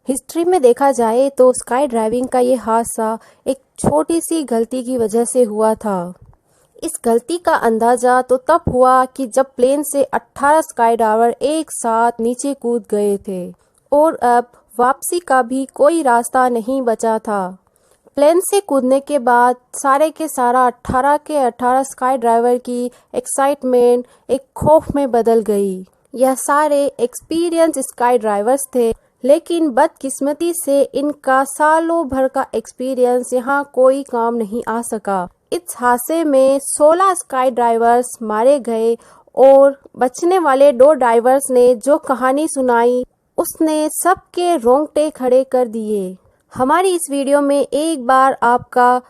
History में देखा जाए तो स्काई ड्राइविंग का ये हादसा एक छोटी सी गलती की वजह से हुआ था। इस गलती का अंदाजा तो तब हुआ कि जब प्लेन से 18 स्काई डाइवर एक साथ नीचे कूद गए थे और अब वापसी का भी कोई रास्ता नहीं बचा था। प्लेन से कूदने के बाद सारे के सारा 18 के 18 स्काई ड्राइवर की एक्साइटमेंट एक खौफ में बदल गई। यह सारे एक्सपीरियंस स्काई ड्राइवर्स थे, लेकिन बदकिस्मती से इनका सालों भर का एक्सपीरियंस यहाँ कोई काम नहीं आ सका। इस हादसे में 16 स्काई ड्राइवर्स मारे गए और बचने वाले 2 ड्राइवर्स ने जो कहानी सुनाई उसने सबके रोंगटे खड़े कर दिए। हमारी इस वीडियो में एक बार आपका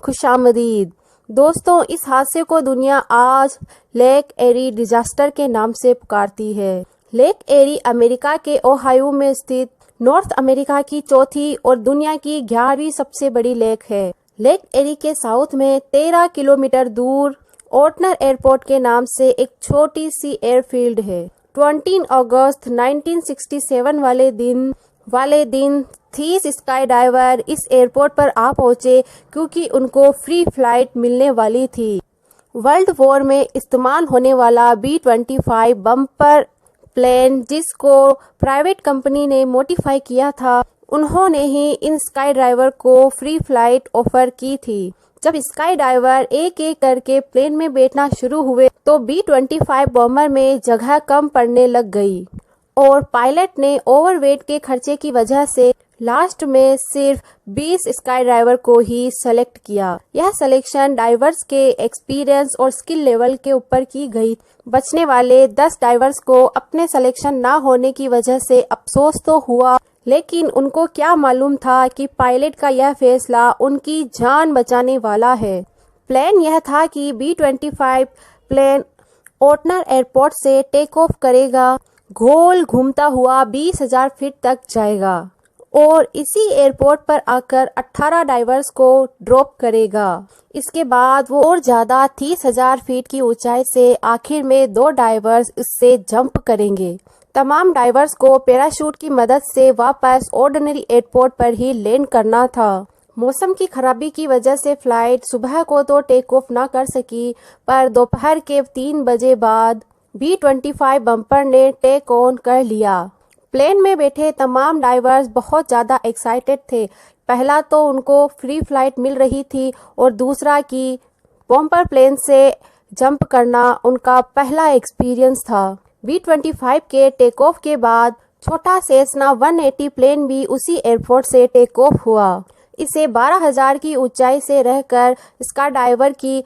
खुशामदीद। दोस्तों, इस हादसे को दुनिया आज लेक एरी डिजास्टर के नाम से पुकारती है। लेक एरी अमेरिका के ओहायो में स्थित नॉर्थ अमेरिका की चौथी और दुनिया की 11वीं सबसे बड़ी लेक है। लेक एरी के साउथ में 13 किलोमीटर दूर ओटनर एयरपोर्ट के नाम से एक छोटी सी एयरफील्ड है। 20 अगस्त 1967 वाले दिन 30 स्काई डाइवर इस एयरपोर्ट पर आ पहुंचे क्योंकि उनको फ्री फ्लाइट मिलने वाली थी। वर्ल्ड वॉर में इस्तेमाल होने वाला B-25 बम्पर प्लेन, जिसको प्राइवेट कंपनी ने मॉडिफाई किया था, उन्होंने ही इन स्काई ड्राइवर को फ्री फ्लाइट ऑफर की थी। जब स्काई डाइवर एक एक करके प्लेन में बैठना शुरू हुए तो B-25 बॉम्बर में जगह कम पड़ने लग गई और पायलट ने ओवरवेट के खर्चे की वजह से लास्ट में सिर्फ 20 स्काई ड्राइवर को ही सेलेक्ट किया। यह सिलेक्शन डाइवर्स के एक्सपीरियंस और स्किल लेवल के ऊपर की गई। बचने वाले 10 डाइवर्स को अपने सिलेक्शन ना होने की वजह से अफसोस तो हुआ, लेकिन उनको क्या मालूम था कि पायलट का यह फैसला उनकी जान बचाने वाला है। प्लान यह था कि B-25 प्लेन ओटनर एयरपोर्ट से टेक ऑफ करेगा, गोल घूमता हुआ 20,000 फीट तक जाएगा और इसी एयरपोर्ट पर आकर 18 डाइवर्स को ड्रॉप करेगा। इसके बाद वो और ज्यादा 30,000 फीट की ऊंचाई से आखिर में 2 डाइवर्स इससे जंप करेंगे। तमाम डाइवर्स को पैराशूट की मदद से वापस ऑर्डिनरी एयरपोर्ट पर ही लैंड करना था। मौसम की खराबी की वजह से फ्लाइट सुबह को तो टेक ऑफ ना कर सकी, पर दोपहर के 3 बजे बाद B-25 बम्पर ने टेक ऑन कर लिया। प्लेन में बैठे तमाम डाइवर्स बहुत ज़्यादा एक्साइटेड थे। पहला तो उनको फ्री फ्लाइट मिल रही थी और दूसरा कि बम्पर प्लेन से जंप करना उनका पहला एक्सपीरियंस था। B-25 के टेक ऑफ के बाद छोटा सेसना 180 प्लेन भी उसी एयरपोर्ट से टेक ऑफ हुआ। इसे 12,000 की ऊंचाई से रहकर स्काई डाइवर की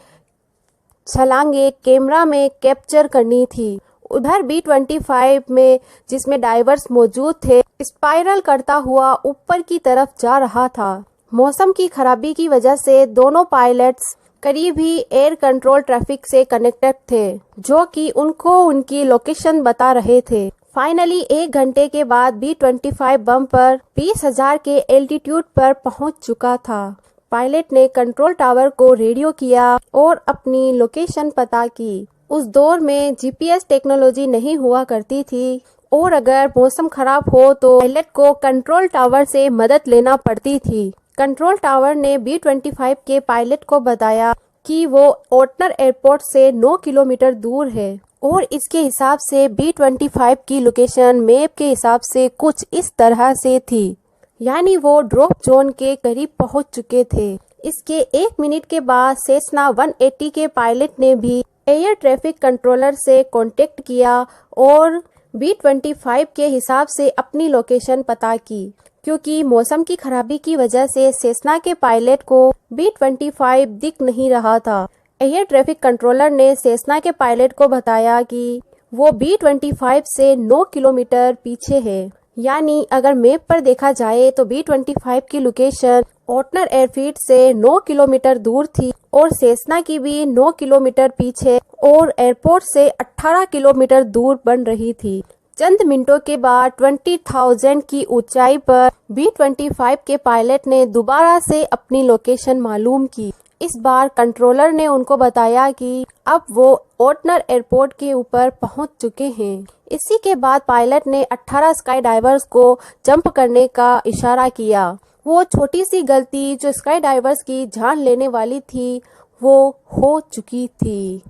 छलांगे कैमरा में कैप्चर करनी थी। उधर B-25 में जिसमें डाइवर्स मौजूद थे, स्पाइरल करता हुआ ऊपर की तरफ जा रहा था। मौसम की खराबी की वजह से दोनों पायलट्स करीब ही एयर कंट्रोल ट्रैफिक से कनेक्टेड थे, जो कि उनको उनकी लोकेशन बता रहे थे। फाइनली 1 घंटे के बाद B-25 बम्पर 20,000 के एल्टीट्यूड पर पहुंच चुका था। पायलट ने कंट्रोल टावर को रेडियो किया और अपनी लोकेशन पता की। उस दौर में GPS टेक्नोलॉजी नहीं हुआ करती थी और अगर मौसम खराब हो तो पायलट को कंट्रोल टावर से मदद लेना पड़ती थी। कंट्रोल टावर ने B-25 के पायलट को बताया कि वो ओटनर एयरपोर्ट से 9 किलोमीटर दूर है और इसके हिसाब से B-25 की लोकेशन मैप के हिसाब से कुछ इस तरह से थी, यानी वो ड्रॉप जोन के करीब पहुंच चुके थे। इसके 1 मिनट के बाद सेसना 180 के पायलट ने भी एयर ट्रैफिक कंट्रोलर से कांटेक्ट किया और B-25 के हिसाब से अपनी लोकेशन पता की। क्योंकि मौसम की खराबी की वजह से सेसना के पायलट को B-25 दिख नहीं रहा था। एयर ट्रैफिक कंट्रोलर ने सेसना के पायलट को बताया कि वो B-25 से 9 किलोमीटर पीछे है, यानी अगर मैप पर देखा जाए तो B-25 की लोकेशन ओटनर एयरफील्ड से 9 किलोमीटर दूर थी और सेसना की भी 9 किलोमीटर पीछे और एयरपोर्ट से 18 किलोमीटर दूर बन रही थी। चंद मिनटों के बाद 20,000 की ऊंचाई पर B-25 के पायलट ने दोबारा से अपनी लोकेशन मालूम की। इस बार कंट्रोलर ने उनको बताया कि अब वो ओटनर एयरपोर्ट के ऊपर पहुंच चुके हैं। इसी के बाद पायलट ने 18 स्काई डाइवर्स को जंप करने का इशारा किया। वो छोटी सी गलती जो स्काई डाइवर्स की जान लेने वाली थी वो हो चुकी थी,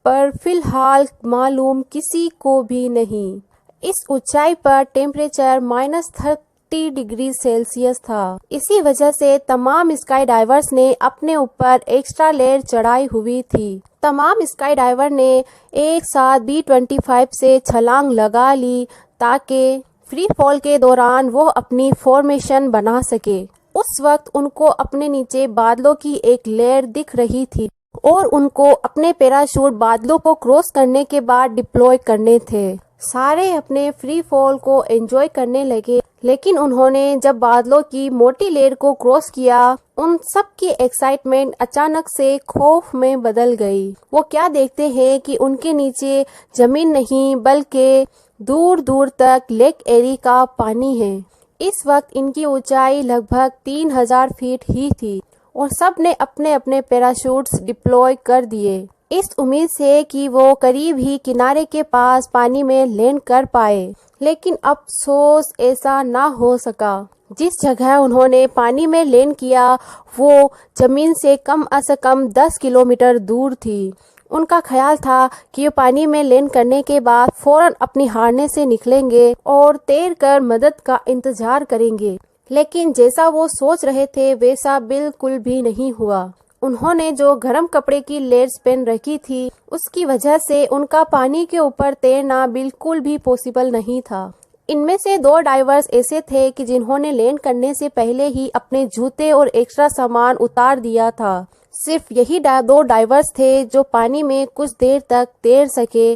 पर फिलहाल मालूम किसी को भी नहीं। इस ऊंचाई पर टेम्परेचर -30 डिग्री सेल्सियस था। इसी वजह से तमाम स्काई डाइवर्स ने अपने ऊपर एक्स्ट्रा लेयर चढ़ाई हुई थी। तमाम स्काई डाइवर ने एक साथ B-25 से छलांग लगा ली ताकि फ्री फॉल के दौरान वो अपनी फॉर्मेशन बना सके। उस वक्त उनको अपने नीचे बादलों की एक लेयर दिख रही थी और उनको अपने पैराशूट बादलों को क्रॉस करने के बाद डिप्लॉय करने थे। सारे अपने फ्री फॉल को एंजॉय करने लगे, लेकिन उन्होंने जब बादलों की मोटी लेयर को क्रॉस किया, उन सब की एक्साइटमेंट अचानक से खौफ में बदल गई। वो क्या देखते हैं कि उनके नीचे जमीन नहीं बल्कि दूर दूर तक लेक एरी का पानी है। इस वक्त इनकी ऊंचाई लगभग 3000 फीट ही थी और सब ने अपने अपने पैराशूट्स डिप्लॉय कर दिए, इस उम्मीद से कि वो करीब ही किनारे के पास पानी में लैंड कर पाए। लेकिन अफसोस ऐसा ना हो सका। जिस जगह उन्होंने पानी में लैंड किया वो जमीन से कम से कम 10 किलोमीटर दूर थी। उनका ख्याल था कि पानी में लैंड करने के बाद फौरन अपनी हारने से निकलेंगे और तैर कर मदद का इंतजार करेंगे, लेकिन जैसा वो सोच रहे थे वैसा बिल्कुल भी नहीं हुआ। उन्होंने जो गर्म कपड़े की लेयर्स पहन रखी थी उसकी वजह से उनका पानी के ऊपर तैरना बिल्कुल भी पॉसिबल नहीं था। इनमें से 2 डाइवर्स ऐसे थे कि जिन्होंने लैंड करने से पहले ही अपने जूते और एक्स्ट्रा सामान उतार दिया था। सिर्फ यही 2 डाइवर्स थे जो पानी में कुछ देर तक तैर सके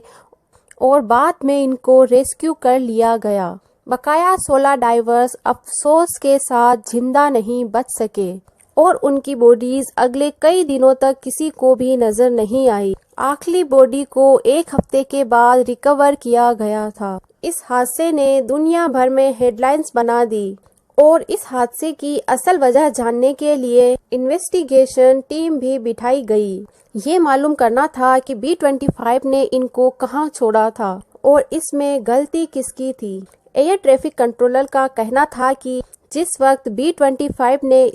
और बाद में इनको रेस्क्यू कर लिया गया। बकाया 16 डाइवर्स अफसोस के साथ जिंदा नहीं बच सके और उनकी बॉडीज अगले कई दिनों तक किसी को भी नजर नहीं आई। आखिरी बॉडी को 1 हफ्ते के बाद रिकवर किया गया था। इस हादसे ने दुनिया भर में हेडलाइंस बना दी और इस हादसे की असल वजह जानने के लिए इन्वेस्टिगेशन टीम भी बिठाई गई। ये मालूम करना था कि B-25 ने इनको कहां छोड़ा था और इसमें गलती किसकी थी। एयर ट्रैफिक कंट्रोलर का कहना था कि जिस वक्त B-25 ने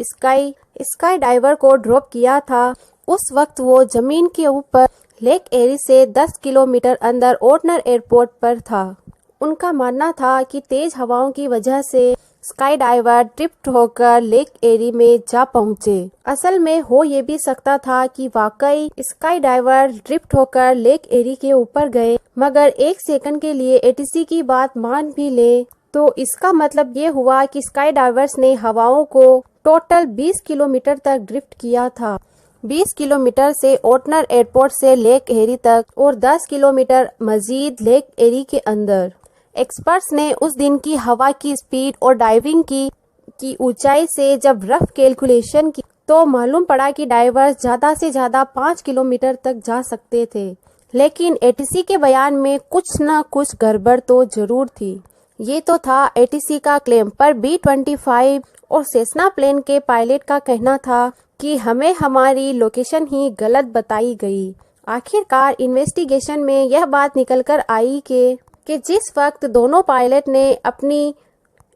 स्काई डाइवर को ड्रॉप किया था उस वक्त वो जमीन के ऊपर लेक एरी से 10 किलोमीटर अंदर ओटनर एयरपोर्ट पर था। उनका मानना था कि तेज हवाओं की वजह से स्काई डाइवर ड्रिफ्ट होकर लेक एरी में जा पहुंचे। असल में हो ये भी सकता था कि वाकई स्काई डाइवर ड्रिफ्ट होकर लेक एरी के ऊपर गए, मगर 1 सेकंड के लिए ATC की बात मान भी ले तो इसका मतलब ये हुआ कि स्काई डाइवर्स ने हवाओं को टोटल 20 किलोमीटर तक ड्रिफ्ट किया था। 20 किलोमीटर से ओटनर एयरपोर्ट से लेक एरी तक और 10 किलोमीटर मजीद लेक एरी के अंदर। एक्सपर्ट्स ने उस दिन की हवा की स्पीड और डाइविंग की ऊंचाई से जब रफ कैलकुलेशन की तो मालूम पड़ा कि डाइवर्स ज्यादा से ज्यादा 5 किलोमीटर तक जा सकते थे। लेकिन ATC के बयान में कुछ न कुछ गड़बड़ तो जरूर थी। ये तो था ATC का क्लेम, पर B-25 और सेस्ना प्लेन के पायलट का कहना था कि हमें हमारी लोकेशन ही गलत बताई गई। आखिरकार इन्वेस्टिगेशन में यह बात निकल कर आई कि जिस वक्त दोनों पायलट ने अपनी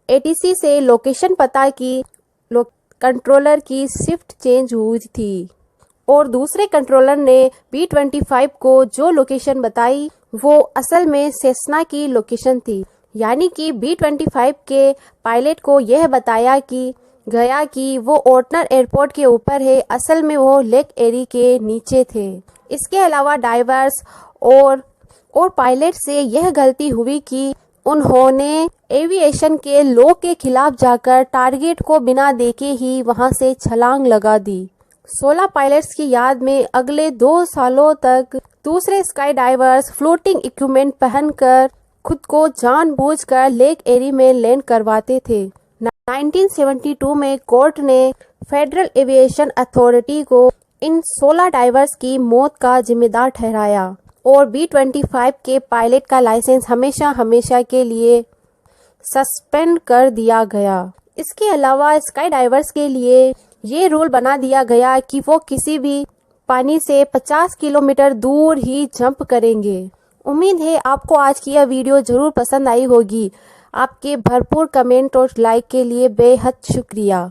ATC से लोकेशन पता की, कंट्रोलर की शिफ्ट चेंज हुई थी और दूसरे कंट्रोलर ने B-25 को जो लोकेशन बताई वो असल में सेस्ना की लोकेशन थी। यानी कि B-25 के पायलट को यह बताया गया कि वो ओटनर एयरपोर्ट के ऊपर है, असल में वो लेक एरी के नीचे थे। इसके अलावा डाइवर्स और पायलट से यह गलती हुई कि उन्होंने एविएशन के लॉ के खिलाफ जाकर टारगेट को बिना देखे ही वहां से छलांग लगा दी। 16 पायलट्स की याद में अगले 2 सालों तक दूसरे स्काई डाइवर्स फ्लोटिंग इक्विपमेंट पहनकर खुद को जानबूझकर लेक एरी में लैंड करवाते थे। 1972 में कोर्ट ने फेडरल एविएशन अथॉरिटी को इन 16 डाइवर्स की मौत का जिम्मेदार ठहराया और B-25 के पायलट का लाइसेंस हमेशा हमेशा के लिए सस्पेंड कर दिया गया। इसके अलावा स्काई डाइवर्स के लिए ये रूल बना दिया गया कि वो किसी भी पानी से 50 किलोमीटर दूर ही जंप करेंगे। उम्मीद है आपको आज की यह वीडियो ज़रूर पसंद आई होगी। आपके भरपूर कमेंट और लाइक के लिए बेहद शुक्रिया।